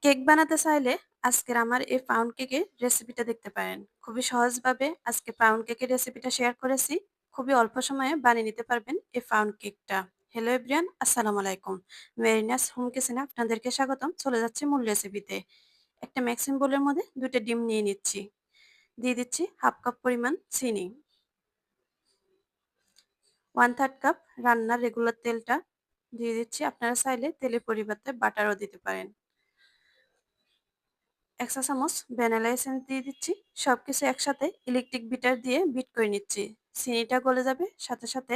Cake বানাতে চাইলে আজকের আমার এই পাউন্ড কেকের রেসিপিটা দেখতে পারেন। খুবই সহজভাবে আজকে পাউন্ড কেকের রেসিপিটা শেয়ার করেছি। খুবই অল্প সময়ে বানিয়ে নিতে পারবেন এই পাউন্ড কেকটা। হ্যালো এভরিওয়ান, আসসালামু আলাইকুম। মেরিনাস হোম কিচেনে আপনাদেরকে স্বাগতম। চলে যাচ্ছি মূল রেসিপিতে। একটা মিক্সিং বোলের মধ্যে ২ টা ডিম নিয়ে নিচ্ছি। দিয়ে দিচ্ছি 1/2 কাপ পরিমাণ চিনি, 1/3 কাপ রান্নার রেগুলার তেলটা দিয়ে দিচ্ছি। আপনারা চাইলে তেলের পরিবর্তে বাটারও দিতে পারেন। ১ চা চামচ ভ্যানিলা এসেন্স দিয়ে দিচ্ছি। সবকিছু একসাথে ইলেকট্রিক বিটার দিয়ে বিট করে নিচ্ছি। চিনিটা গলে যাবে, সাথে সাথে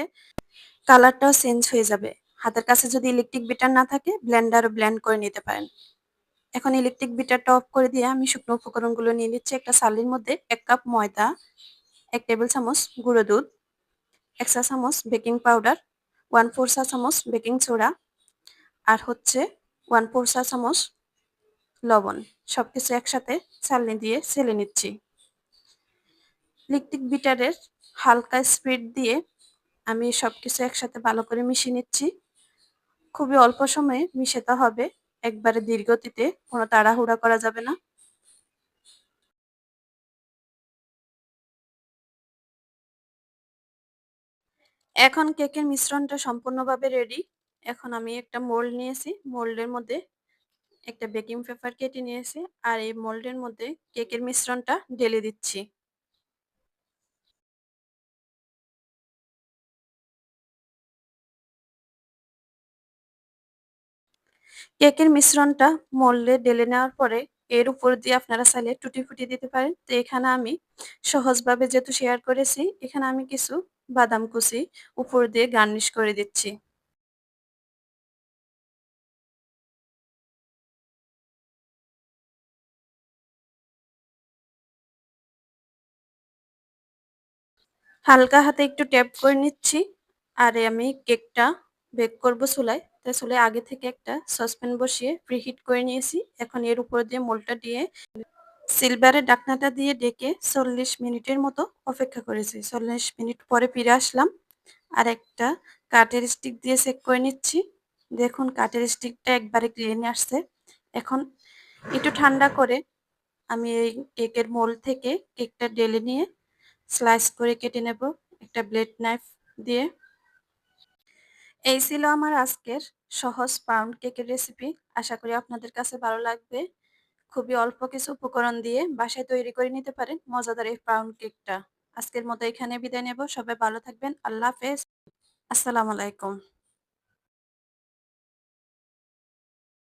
কালারটাও চেঞ্জ হয়ে যাবে। হাতের কাছে যদি ইলেকট্রিক বিটার না থাকে ব্লেন্ডারও ব্লেন্ড করে নিতে পারেন। এখন ইলেকট্রিক বিটারটা অফ করে দিয়ে আমি শুকনো উপকরণগুলো নিয়ে নিচ্ছি। একটা ছালির মধ্যে ১ কাপ ময়দা, ১ টেবিল চামচ গুঁড়ো দুধ, ১ চা চামচ বেকিং পাউডার, 1/4 চা চামচ বেকিং সোডা আর হচ্ছে 1/4 চা চামচ লবণ। সবকিছু একসাথে ছালনি দিয়ে ছেলে নিচ্ছি। ইলেকট্রিক বিটারের হালকা স্পিড দিয়ে আমি সবকিছু একসাথে ভালো করে মিশিয়ে নিচ্ছি। খুবই অল্প সময়ে মিশাতে হবে, একবারে ধীর গতিতে, কোনো তাড়াহুড়া করা যাবে না। এখন কেকের মিশ্রণটা সম্পূর্ণভাবে রেডি। এখন আমি একটা মোল্ড নিয়েছি, মোল্ডের মধ্যে একটা বেকিং পেপার কেটে নিয়েছি আর এই মোল্ডের মধ্যে কেকের মিশ্রণটা ঢেলে দিচ্ছি। কেকের মিশ্রণটা মোল্ডে ঢেলে নেওয়ার পরে এর উপর দিয়ে আপনারা চাইলে টুটি ফুটি দিতে পারেন। তো এখানে আমি সহজভাবে যেহেতু শেয়ার করেছি, এখানে আমি কিছু বাদাম কুচি উপর দিয়ে গার্নিশ করে দিচ্ছি। হালকা হাতে একটু ট্যাপ করে নিচ্ছি। আর আমি কেকটা বেক করব চুলায়। তাই চুলায় আগে থেকে একটা সসপ্যান বসিয়ে প্রিহিট করে নিয়েছি। এখন এর উপর দিয়ে মোল্ডটা দিয়ে সিলভারের ঢাকনাটা দিয়ে ঢেকে ৪০ মিনিটের মতো অপেক্ষা করেছি। ৪০ মিনিট পরে ফিরে আসলাম। আর একটা কাঠের স্টিক দিয়ে চেক করে নিচ্ছি। দেখুন কাঠের স্টিকটা একবারে ক্লিন আসছে। এখন একটু ঠান্ডা করে আমি এই কেকের মোল্ড থেকে কেকটা ঢেলে নিয়ে স্লাইস করে কেটে নেব একটা ব্লেড নাইফ দিয়ে। এই ছিল আমার আজকের সহজ পাউন্ড কেকের রেসিপি। আশা করি আপনাদের কাছে ভালো লাগবে। খুবই অল্প কিছু উপকরণ দিয়ে বাসায় তৈরি করে নিতে পারেন মজাদার এই পাউন্ড কেকটা। আজকের মতো এখানে বিদায় নেব। সবাই ভালো থাকবেন। আল্লাহ হাফেজ। আসসালামু আলাইকুম।